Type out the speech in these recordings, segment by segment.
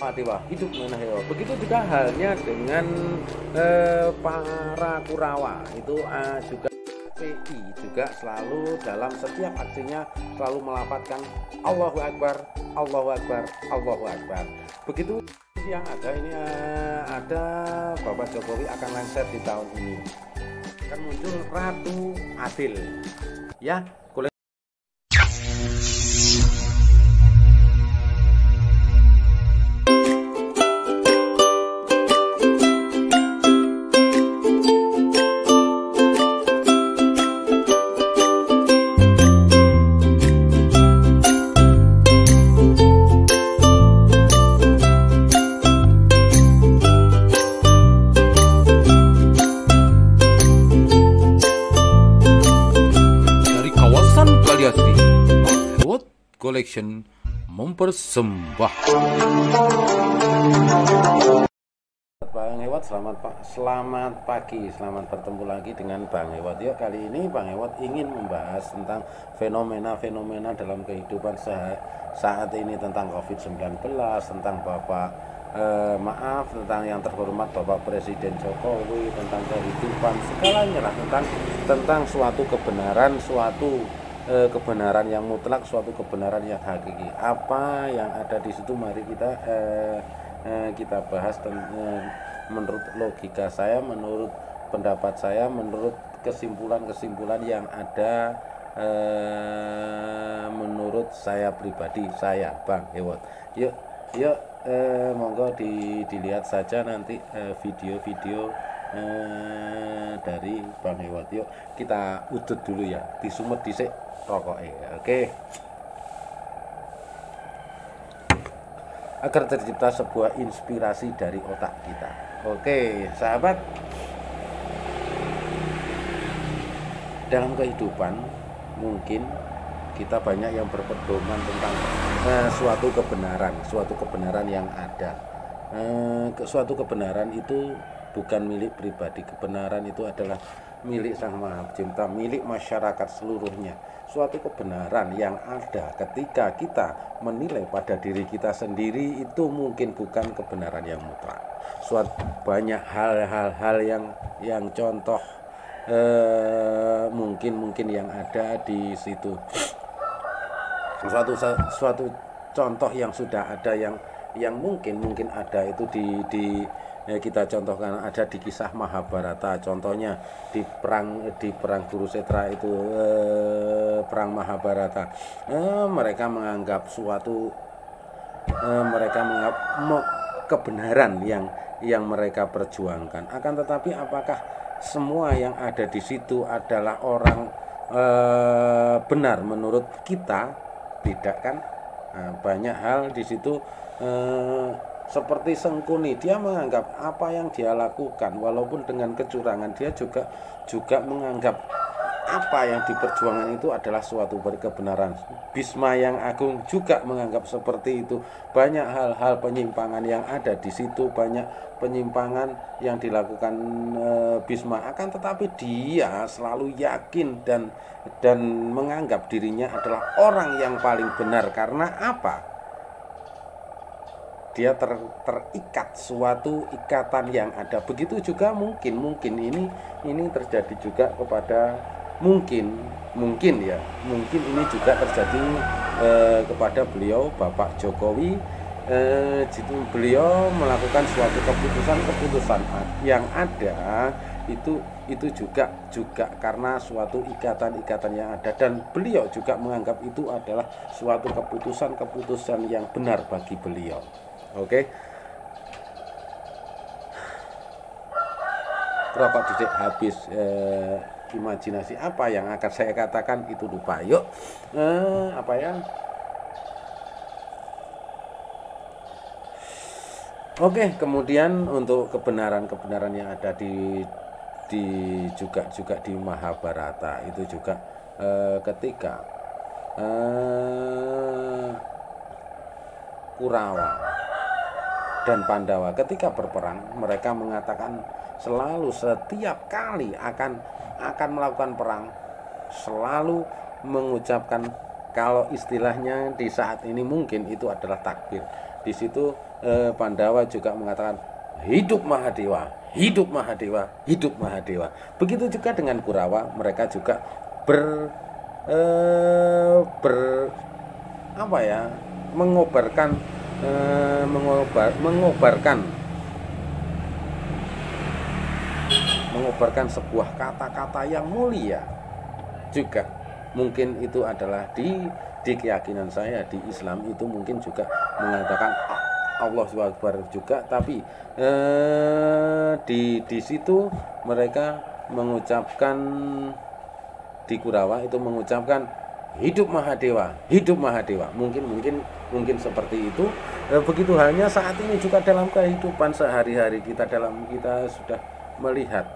Dewa hidup Manahewa. Begitu juga halnya dengan para Kurawa itu juga PI juga selalu dalam setiap aksinya selalu melafazkan Allahu Akbar, Allahu Akbar, Allahu Akbar. Begitu yang ada ini ada Bapak Jokowi akan lengser di tahun ini. Akan muncul Ratu Adil. Ya, Collection mempersembah. Bang Hewat, selamat pagi, selamat bertemu lagi dengan Bang Hewat. Yuk, kali ini Bang Hewat ingin membahas tentang fenomena-fenomena dalam kehidupan saat ini, tentang COVID-19, tentang tentang yang terhormat Bapak Presiden Jokowi, tentang kehidupan segalanya lah, tentang suatu kebenaran, kebenaran yang mutlak, suatu kebenaran yang hakiki. Apa yang ada di situ mari kita bahas. Menurut logika saya, menurut pendapat saya, menurut kesimpulan-kesimpulan yang ada, menurut saya pribadi, saya Bang Hewat. Yuk monggo dilihat saja nanti video-video dari Bang Hewat. Yuk kita udut dulu ya, disumet dhisik rokoknya. Oke. Agar tercipta sebuah inspirasi dari otak kita. Oke, sahabat. Dalam kehidupan mungkin kita banyak yang berpedoman tentang suatu kebenaran yang ada. Suatu kebenaran itu bukan milik pribadi. Kebenaran itu adalah milik Sang Maha Pencipta, milik masyarakat seluruhnya. Suatu kebenaran yang ada ketika kita menilai pada diri kita sendiri itu mungkin bukan kebenaran yang mutlak. Banyak hal-hal yang contoh mungkin yang ada di situ. Suatu contoh yang sudah ada, yang mungkin ada itu kita contohkan ada di kisah Mahabharata. Contohnya di perang Kurusetra itu, perang Mahabharata. Mereka menganggap kebenaran yang mereka perjuangkan. Akan tetapi apakah semua yang ada di situ adalah orang benar menurut kita? Tidak kan? Banyak hal di situ seperti Sengkuni, dia menganggap apa yang dia lakukan walaupun dengan kecurangan, dia juga menganggap apa yang diperjuangkan itu adalah suatu kebenaran. Bisma yang Agung juga menganggap seperti itu. Banyak hal-hal penyimpangan yang ada di situ, banyak penyimpangan yang dilakukan Bisma. Akan tetapi dia selalu yakin dan menganggap dirinya adalah orang yang paling benar. Karena apa? Dia terikat suatu ikatan yang ada. Begitu juga mungkin ini terjadi juga kepada mungkin ini juga terjadi kepada beliau Bapak Jokowi. Beliau melakukan suatu keputusan yang ada itu juga karena suatu ikatan yang ada, dan beliau juga menganggap itu adalah suatu keputusan yang benar bagi beliau. Oke. Rokok didik habis, imajinasi apa yang akan saya katakan itu lupa. Yuk, Oke, kemudian untuk kebenaran yang ada juga di Mahabharata itu juga ketika Kurawa dan Pandawa ketika berperang, mereka mengatakan selalu setiap kali akan melakukan perang selalu mengucapkan, kalau istilahnya di saat ini mungkin itu adalah takbir. Di situ Pandawa juga mengatakan hidup Mahadewa, hidup Mahadewa, hidup Mahadewa. Begitu juga dengan Kurawa, mereka juga apa ya, mengobarkan sebuah kata-kata yang mulia juga. Mungkin itu adalah di keyakinan saya di Islam itu mungkin juga mengatakan Allahu Akbar juga, tapi di situ mereka mengucapkan, di Kurawa itu mengucapkan hidup Mahadewa, hidup Mahadewa. Mungkin seperti itu. Begitu halnya saat ini juga dalam kehidupan sehari-hari kita sudah melihat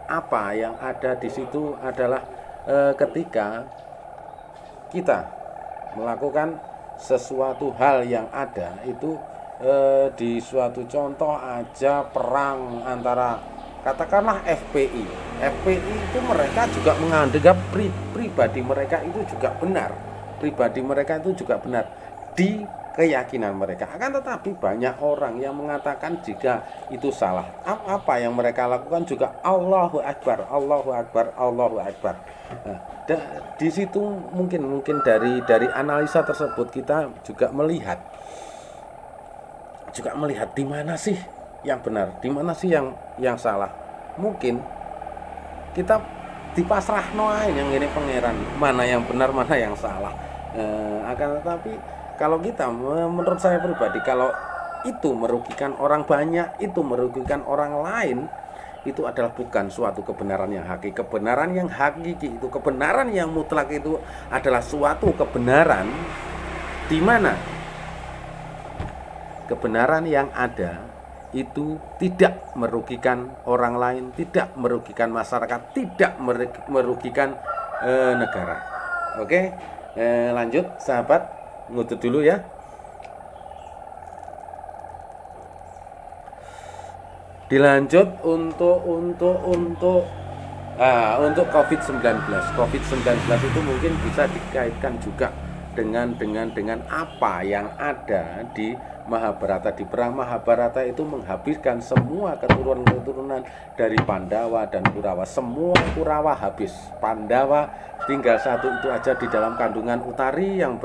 apa yang ada di situ adalah ketika kita melakukan sesuatu hal yang ada itu di suatu contoh aja perang antara katakanlah FPI itu mereka juga menganggap pribadi mereka itu juga benar di keyakinan mereka. Akan tetapi banyak orang yang mengatakan jika itu salah. Apa yang mereka lakukan juga Allahu Akbar, Allahu Akbar, Allahu Akbar. Nah, di situ mungkin dari analisa tersebut kita juga melihat di mana sih yang benar, di mana sih yang salah. Mungkin kita dipasrahno ae yang ini pangeran, mana yang benar, mana yang salah. Akan tetapi kalau kita, menurut saya pribadi, kalau itu merugikan orang banyak, itu merugikan orang lain, itu adalah bukan suatu kebenaran yang hakiki. Kebenaran yang hakiki itu, kebenaran yang mutlak itu adalah suatu kebenaran di mana kebenaran yang ada itu tidak merugikan orang lain, tidak merugikan masyarakat, tidak merugikan negara. Oke, lanjut sahabat, ngutut dulu ya. Dilanjut untuk COVID-19. COVID-19 itu mungkin bisa dikaitkan juga dengan apa yang ada di Mahabharata. Di perang Mahabharata itu menghabiskan semua keturunan dari Pandawa dan Kurawa. Semua Kurawa habis, Pandawa tinggal satu itu aja di dalam kandungan utari yang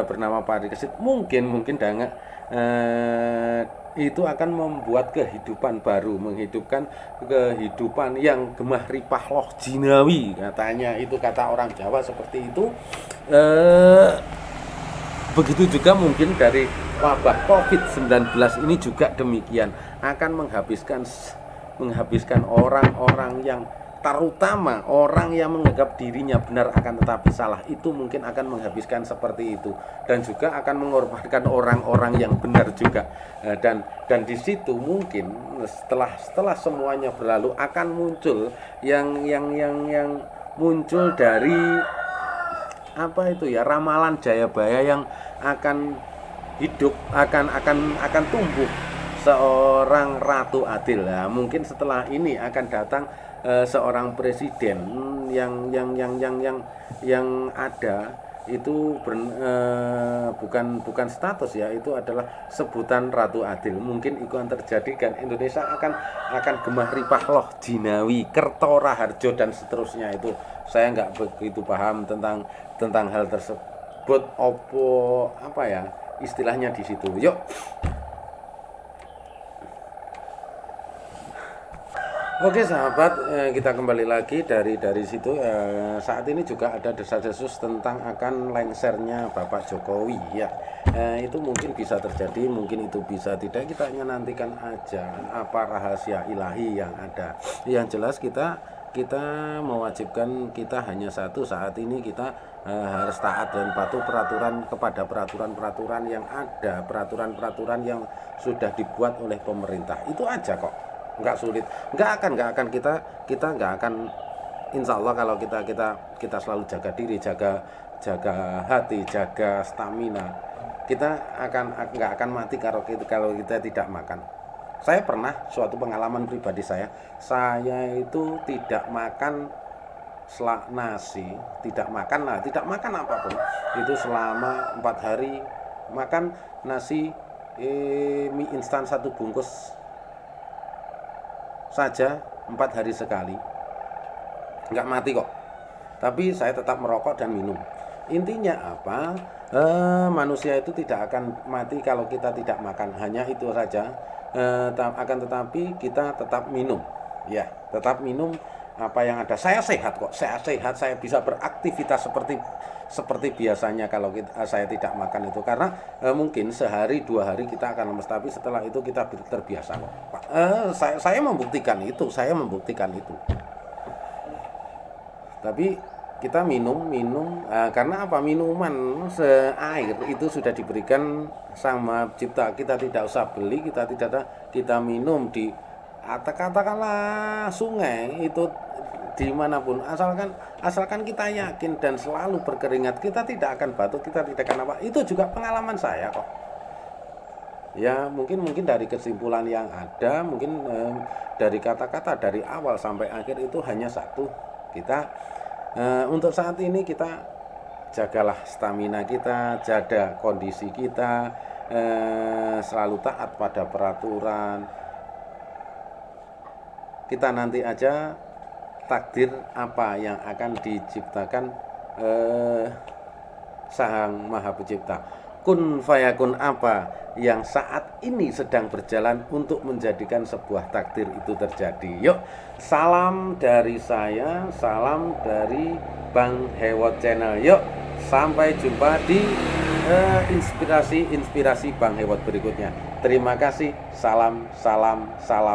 bernama Parikesit. Mungkin dengan itu akan membuat kehidupan baru, menghidupkan kehidupan yang gemah ripah loh jinawi, katanya, itu kata orang Jawa seperti itu. Begitu juga mungkin dari wabah COVID-19 ini juga demikian, akan menghabiskan orang-orang yang, terutama orang yang menganggap dirinya benar akan tetapi salah, itu mungkin akan menghabiskan seperti itu, dan juga akan mengorbankan orang-orang yang benar juga. Dan di situ mungkin setelah semuanya berlalu akan muncul yang muncul dari apa itu ya, ramalan Jayabaya yang akan hidup, akan tumbuh seorang Ratu Adil. Nah, mungkin setelah ini akan datang seorang presiden yang ada itu bukan status ya, itu adalah sebutan Ratu Adil. Mungkin itu akan terjadi, kan Indonesia akan gemah ripah loh jinawi, Kerto Raharjo dan seterusnya. Itu saya nggak begitu paham tentang hal tersebut, apa ya istilahnya di situ. Yuk. Oke sahabat, kita kembali lagi dari situ. Saat ini juga ada desas-desus tentang akan lengsernya Bapak Jokowi ya. Itu mungkin bisa terjadi, mungkin itu bisa tidak. Kita hanya nantikan aja apa rahasia ilahi yang ada. Yang jelas kita mewajibkan, kita hanya satu, saat ini kita harus taat dan patuh kepada peraturan-peraturan yang ada, peraturan-peraturan yang sudah dibuat oleh pemerintah. Itu aja kok. Nggak sulit, nggak akan kita nggak akan, insya Allah kalau kita selalu jaga diri, jaga hati, jaga stamina, kita nggak akan mati kalau kita tidak makan. Saya pernah, suatu pengalaman pribadi saya itu tidak makan nasi, tidak makan apapun itu selama 4 hari makan nasi mie instan 1 bungkus saja 4 hari sekali, nggak mati kok. Tapi saya tetap merokok dan minum. Intinya apa? Manusia itu tidak akan mati kalau kita tidak makan, hanya itu saja. Akan tetapi kita tetap minum, ya, tetap minum apa yang ada. Saya sehat kok, saya sehat, saya bisa beraktivitas seperti biasanya kalau saya tidak makan itu, karena mungkin sehari 2 hari kita akan lemes, tapi setelah itu kita terbiasa kok. Saya membuktikan itu, Tapi kita minum karena apa? Minuman air itu sudah diberikan sama Cipta, kita tidak usah beli, kita minum di katakanlah sungai itu, dimanapun, asalkan kita yakin dan selalu berkeringat, kita tidak akan batuk, kita tidak akan apa. Itu juga pengalaman saya kok. Ya mungkin dari kesimpulan yang ada, mungkin dari kata-kata dari awal sampai akhir itu hanya satu, kita untuk saat ini kita jagalah stamina kita, jaga kondisi kita, selalu taat pada peraturan. Kita nanti aja takdir apa yang akan diciptakan Sang Maha Pencipta. Kun fayakun apa yang saat ini sedang berjalan untuk menjadikan sebuah takdir itu terjadi. Yuk, salam dari saya, salam dari Bang Hewot Channel. Yuk, sampai jumpa di inspirasi Bang Hewot berikutnya. Terima kasih, salam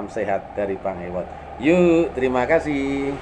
sehat dari Bang Hewot. Yuk, terima kasih.